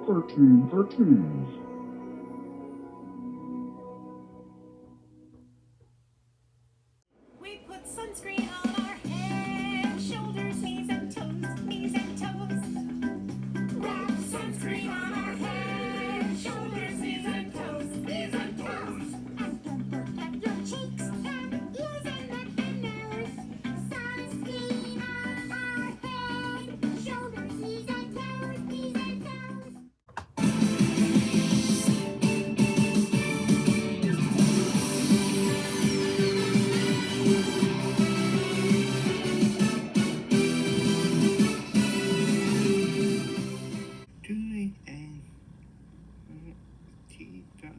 Cartoons. We put sunscreen on our head, shoulders, knees and toes, knees and toes. Wrap sunscreen on our head, shoulders, knees and toes, knees and toes. And then protect your cheeks and ears and neck and nose. Sunscreen on our head, shoulders, knees and toes, knees and toes.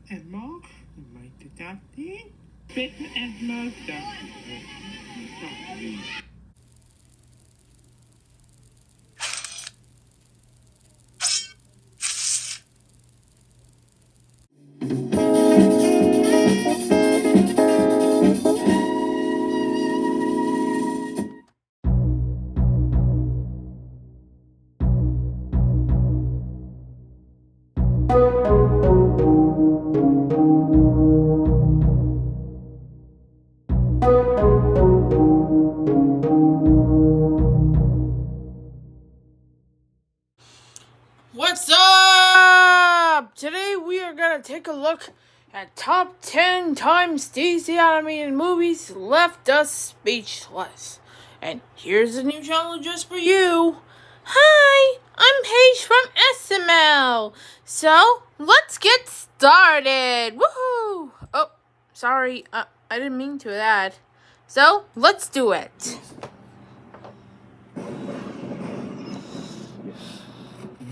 And more, my deducting, fit and more What's up? Today we are gonna take a look at top 10 times DC animated movies left us speechless. And here's a new channel just for you. Hi, I'm Paige from SML. So let's get started. Woohoo! Oh, sorry, I didn't mean to that. So let's do it.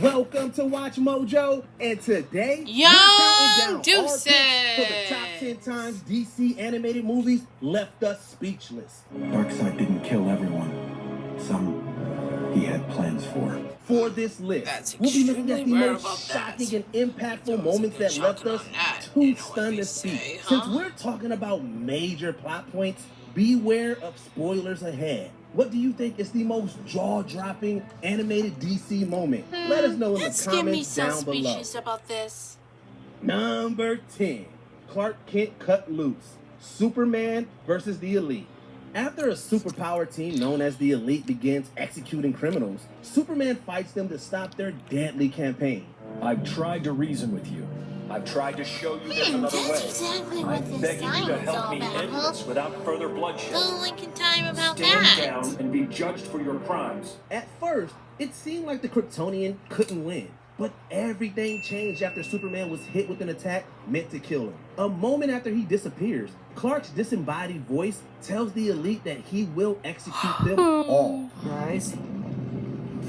Welcome to Watch Mojo, and today Young we're counting down Deuces. our picks for the top 10 times DC animated movies left us speechless. Darkseid didn't kill everyone. Some he had plans for. For this list, That's we'll be looking at the extremely most rare about shocking that. and impactful moments that left us too stunned to speak. Since we're talking about major plot points, beware of spoilers ahead. What do you think is the most jaw-dropping animated DC moment? Let us know in the comments down below. Speeches about this. Number 10, Clark Kent cut loose. Superman versus the Elite. After a superpower team known as the Elite begins executing criminals, Superman fights them to stop their deadly campaign. I've tried to reason with you. I've tried to show you there's another way. That's exactly what I'm this begging sign you to is help all me about, end huh? this without further bloodshed. The Lincoln time about Stand that. down and be judged for your crimes. At first, it seemed like the Kryptonian couldn't win, but everything changed after Superman was hit with an attack meant to kill him. A moment after he disappears, Clark's disembodied voice tells the Elite that he will execute them all. Guys.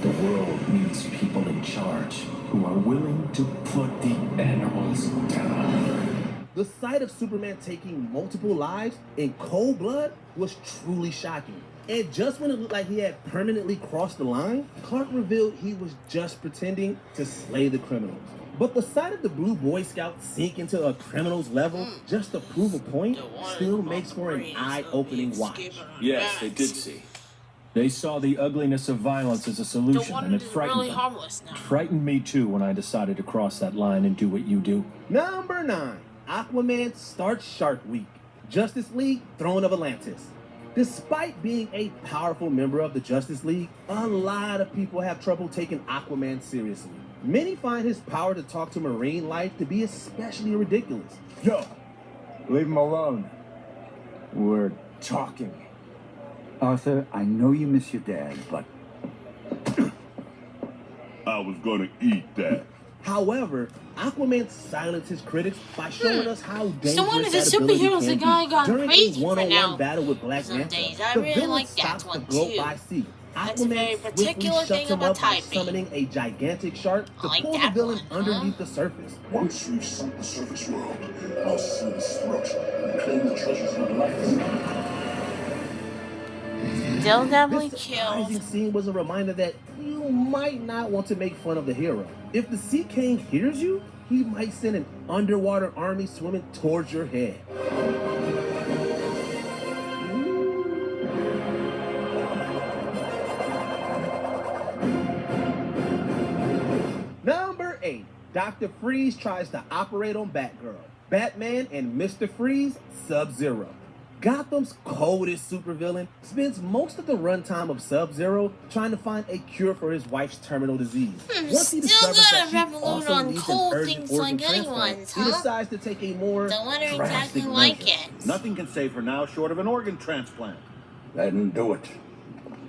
The world needs people in charge who are willing to put the animals down. The sight of Superman taking multiple lives in cold blood was truly shocking. And just when it looked like he had permanently crossed the line, Clark revealed he was just pretending to slay the criminals. But the sight of the blue Boy Scout sink into a criminal's level just to prove a point still makes for an eye-opening watch. Yes, they did see. They saw the ugliness of violence as a solution, and it frightened really them. harmless now. Frightened me too when I decided to cross that line and do what you do. Number 9, Aquaman starts Shark Week. Justice League, Throne of Atlantis. Despite being a powerful member of the Justice League, a lot of people have trouble taking Aquaman seriously. Many find his power to talk to marine life to be especially ridiculous. Yo, leave him alone. We're talking. Arthur, I know you miss your dad, but I was gonna eat that. However, Aquaman silenced his critics by showing us how dangerous So one of the that ability superheroes, can the guy be. got During crazy a for one-on-one now. battle with Black Some Manta, days. I the really villain like that stops one the gloat too. by sea. That's a Aquaman very swiftly particular shuts thing him about up by typing. summoning a gigantic shark to I like pull the that villain one, underneath the surface. Once we've sunk the surface world, I'll slit his throat and claim the treasures of Atlantis. They'll definitely This kill. surprising scene was a reminder that you might not want to make fun of the hero. If the Sea King hears you, he might send an underwater army swimming towards your head. Number 8, Dr. Freeze tries to operate on Batgirl. Batman and Mr. Freeze, Sub-Zero. Gotham's coldest supervillain spends most of the runtime of Sub-Zero trying to find a cure for his wife's terminal disease. Once he Still discovers gotta that she revolute also on needs an cold urgent things organ like transplant, anyone's, he huh? decides to take a more Don't let her drastic exactly like measure. it. Nothing can save her now short of an organ transplant. Then do it.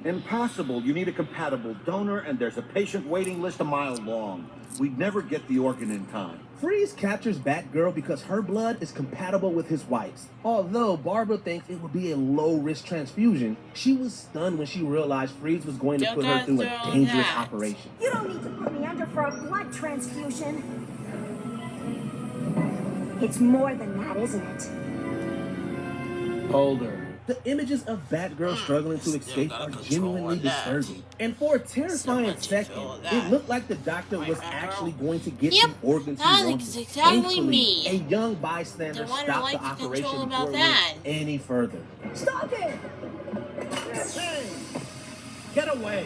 Impossible. You need a compatible donor, and there's a patient waiting list a mile long. We'd never get the organ in time. Freeze captures Batgirl because her blood is compatible with his wife's. Although Barbara thinks it would be a low-risk transfusion, she was stunned when she realized Freeze was going to put her through a dangerous operation. You don't need to put me under for a blood transfusion. It's more than that, isn't it? Hold her. The images of Batgirl struggling to escape are genuinely disturbing. And for a terrifying second, it looked like the doctor was actually going to get the organs he wanted. That's exactly Thankfully, me. a young bystander stopped the operation before it went any further. Stop it! Get away!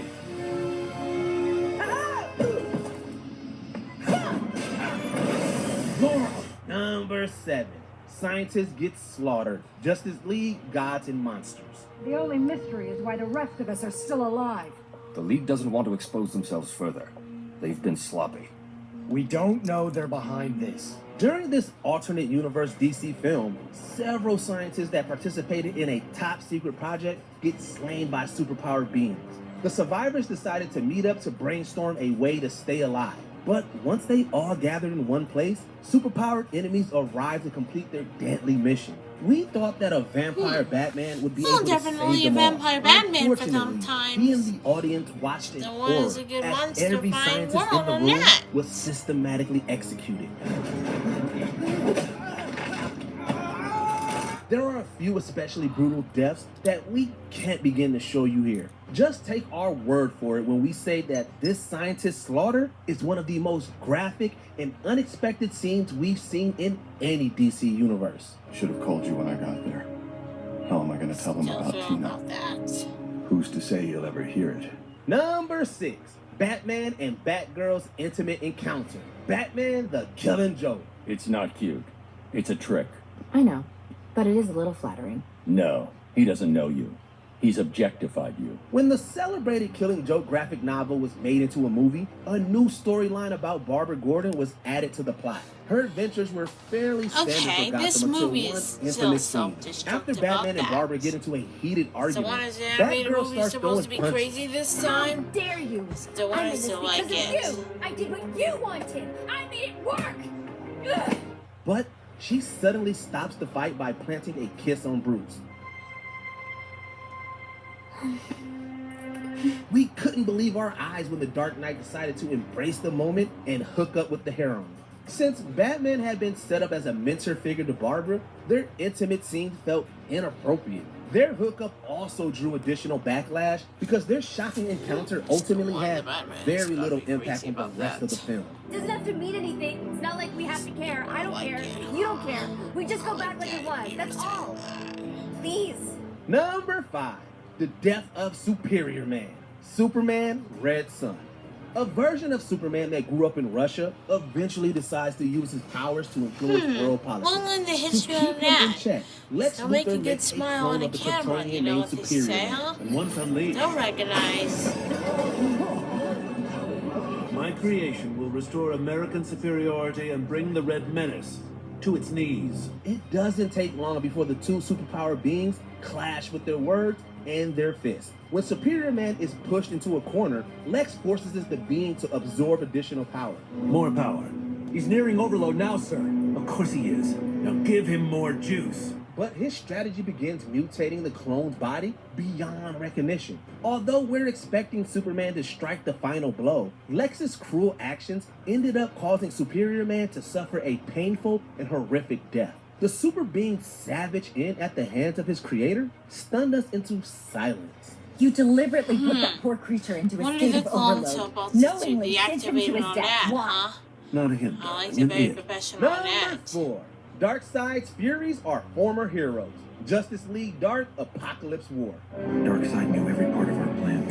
Number 7. Scientists get slaughtered. Justice League, Gods and Monsters. The only mystery is why the rest of us are still alive. The League doesn't want to expose themselves further. They've been sloppy. We don't know they're behind this. During this alternate universe DC film, several scientists that participated in a top secret project get slain by superpowered beings. The survivors decided to meet up to brainstorm a way to stay alive. But once they all gathered in one place, superpowered enemies arrived to complete their deadly mission. We thought that a vampire Batman would be able to save definitely a them all. vampire Batman for Unfortunately, sometimes. he and the audience watched in The horror one is a good as monster every fine scientist in world the or room not. was systematically executed. There are a few especially brutal deaths that we can't begin to show you here. Just take our word for it when we say that this scientist slaughter is one of the most graphic and unexpected scenes we've seen in any DC universe. Should have called you when I got there. How am I going to tell them about Tina? Who's to say you'll ever hear it? Number 6. Batman and Batgirl's intimate encounter. Batman the Killing Joke. It's not cute. It's a trick. I know, but it is a little flattering. No, he doesn't know you. He's objectified you. When the celebrated Killing Joke graphic novel was made into a movie, a new storyline about Barbara Gordon was added to the plot. Her adventures were fairly standard for Gotham until one infamous scene. After Batman and Barbara get into a heated argument, Batgirl starts throwing punches. Crazy this time? How dare you? The one I'm in is this to like because it. of you. I did what you wanted. I made it work. Ugh. But she suddenly stops the fight by planting a kiss on Bruce. We couldn't believe our eyes when the Dark Knight decided to embrace the moment and hook up with the heroine. Since Batman had been set up as a mentor figure to Barbara, their intimate scenes felt inappropriate. Their hookup also drew additional backlash because their shocking encounter ultimately had very little impact on the rest of the film. Doesn't have to mean anything. It's not like we have to care. I don't care. You don't care. We just go back like it was. That's all. Please. Number 5. The Death of Superior Man. Superman, Red Sun. A version of Superman that grew up in Russia eventually decides to use his powers to influence world politics. Well, in the history to keep of him that, in check, Lex they'll make a Luthor good makes smile clone on of the the camera, Kryptonian you know named what they Superior say, Man. huh? And once unleashed, Don't recognize. My creation will restore American superiority and bring the Red Menace to its knees. It doesn't take long before the two superpower beings clash with their words and their fists. When Superior Man is pushed into a corner, Lex forces the being to absorb additional power. More power. He's nearing overload now, sir. Of course he is. Now give him more juice. But his strategy begins mutating the clone's body beyond recognition. Although we're expecting Superman to strike the final blow, Lex's cruel actions ended up causing Superior Man to suffer a painful and horrific death. The super being's savage end at the hands of his creator stunned us into silence. You deliberately put that poor creature into a What are state the of clones overload, supposed to knowingly sent him to deactivate his on death. that, Why? huh? Not him. I like to be professional on Number that. 4. Darkseid's Furies are former heroes. Justice League Dark, Apocalypse War. Darkseid knew every part of our plan.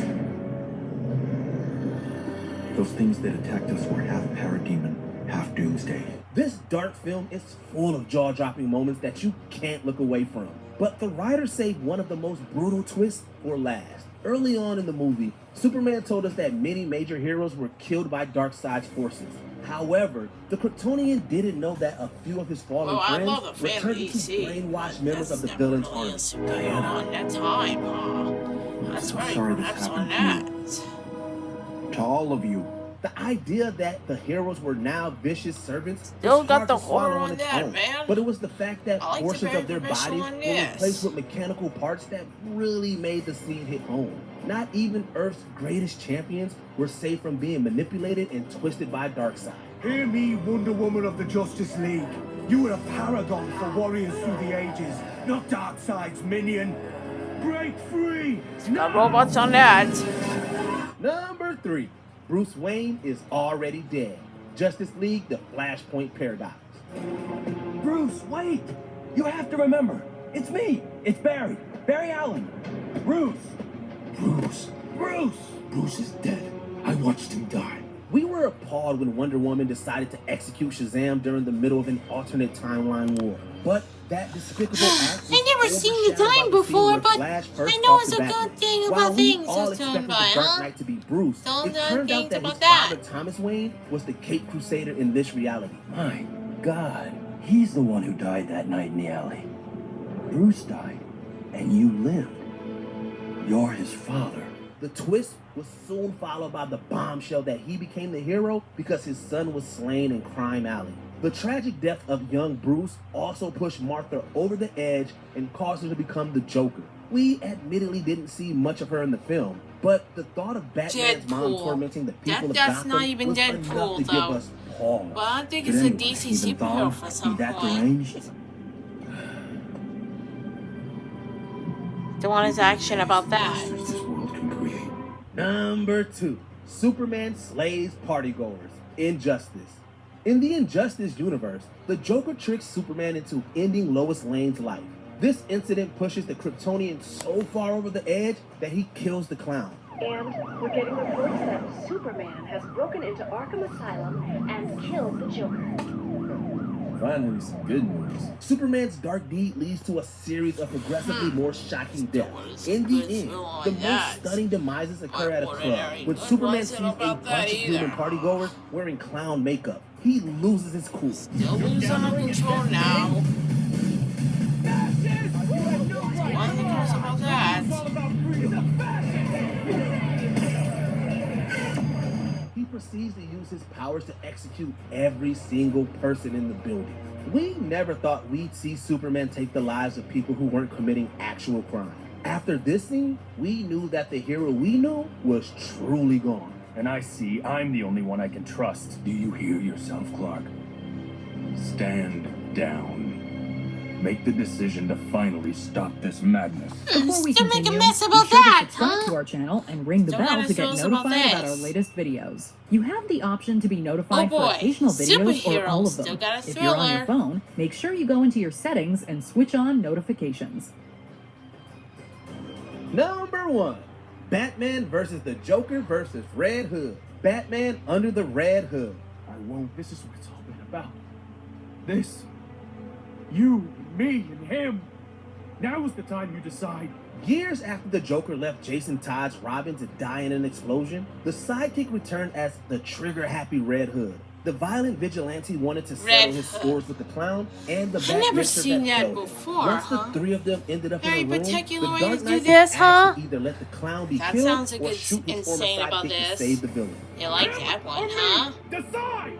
Those things that attacked us were half parademon, half doomsday. This dark film is full of jaw-dropping moments that you can't look away from. But the writers saved one of the most brutal twists for last. Early on in the movie, Superman told us that many major heroes were killed by Darkseid's forces. However, the Kryptonian didn't know that a few of his fallen friends were turned into brainwashed members of the villain's army. Diana, that time, huh? That's right. Sorry this Perhaps on happened that. to all of you. The idea that the heroes were now vicious servants Still was got hard the to swallow horror on its that, own. man. But it was the fact that I like the portions of their very bodies on were this. replaced with mechanical parts that really made the scene hit home. Not even Earth's greatest champions were safe from being manipulated and twisted by Darkseid. Hear me, Wonder Woman of the Justice League. You were a paragon for warriors through the ages, not Darkseid's minion. Break free! Got robots on that. Number 3. Bruce Wayne is already dead. Justice League, the Flashpoint Paradox. Bruce, wait! You have to remember, it's me. It's Barry. Barry Allen. Bruce. Bruce is dead. I watched him die. We were appalled when Wonder Woman decided to execute Shazam during the middle of an alternate timeline war. But that despicable act was I never seen the overshadowed time by the scene before, where but Flash first I know talked it's to a Batman. good thing While about we things all that's done expected by, the Dark huh? Knight to be Bruce, Don't it know turned things out that about his that. father, Thomas Wayne, was the Cape Crusader in this reality. My God, he's the one who died that night in the alley. Bruce died, and you lived. You're his father. The twist was soon followed by the bombshell that he became the hero because his son was slain in Crime Alley. The tragic death of young Bruce also pushed Martha over the edge and caused her to become the Joker. We admittedly didn't see much of her in the film, but the thought of Batman's mom Deadpool. tormenting the people of That's Gotham not even was Deadpool, enough to though. give us pause. But I think Did it's a anyone DC even superhero Thawne for be some that point. deranged? Don't want his action about that. This world can create. Number 2. Superman slays partygoers. Injustice. In the Injustice universe, the Joker tricks Superman into ending Lois Lane's life. This incident pushes the Kryptonian so far over the edge that he kills the clown. And we're getting reports that Superman has broken into Arkham Asylum and killed the Joker. Finally, some good news. Superman's dark deed leads to a series of progressively more shocking deaths. In the end, the most stunning demises occur at a club when Superman sees a bunch of human partygoers wearing clown makeup. He loses his cool. Still losing under control now. One thing cares about that. He proceeds to use his powers to execute every single person in the building. We never thought we'd see Superman take the lives of people who weren't committing actual crime. After this scene, we knew that the hero we knew was truly gone. And I see I'm the only one I can trust. Do you hear yourself, Clark? Stand down. Make the decision to finally stop this madness. Before we Still make a continue, mess be about sure that, to subscribe to our channel and ring the Don't bell let to us get know about notified about our this. latest videos. You have the option to be notified Oh boy, for occasional videos or all of superheroes, still them. got a If you're on your thriller. phone, make sure you go into your settings and switch on notifications. Number 1. Batman versus the Joker versus Red Hood. Batman under the Red Hood. I won't. This is what it's all been about. This. You, me, and him. Now is the time you decide. Years after the Joker left Jason Todd's Robin to die in an explosion, the sidekick returned as the trigger-happy Red Hood. The violent vigilante wanted to settle his scores with the clown and the I've Bat never Minister seen that held him. before, Once huh? the three of them ended up Very in a room, particular the way Dark to Knight do this, was huh? asked to either let the clown be That killed sounds or like it's shoot his former insane about sidekick to this. save the villain. You like that one, huh? Decide!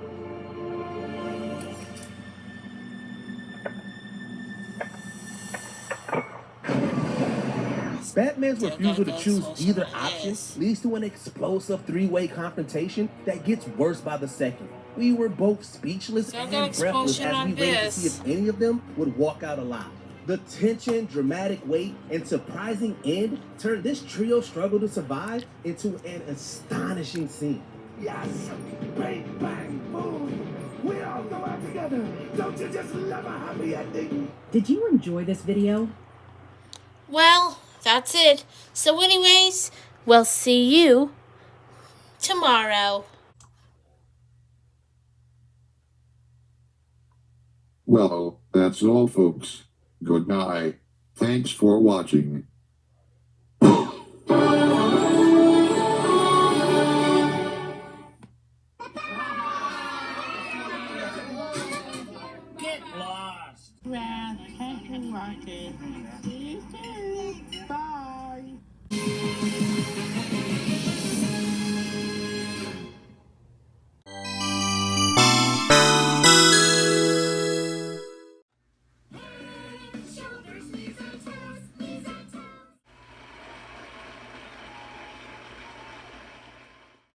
Batman's Still refusal gotta to go choose social either on option this. leads to an explosive three-way confrontation that gets worse by the second. We were both speechless Still and got breathless explosion as on we waited to this. see if any of them would walk out alive. The tension, dramatic weight, and surprising end turned this trio struggle to survive into an astonishing scene. Yes! Bang, bang, boom! We all go out together! Don't you just love a happy ending? Did you enjoy this video? Well, that's it. So anyways, we'll see you tomorrow. Well, that's all, folks. Goodbye. Thanks for watching.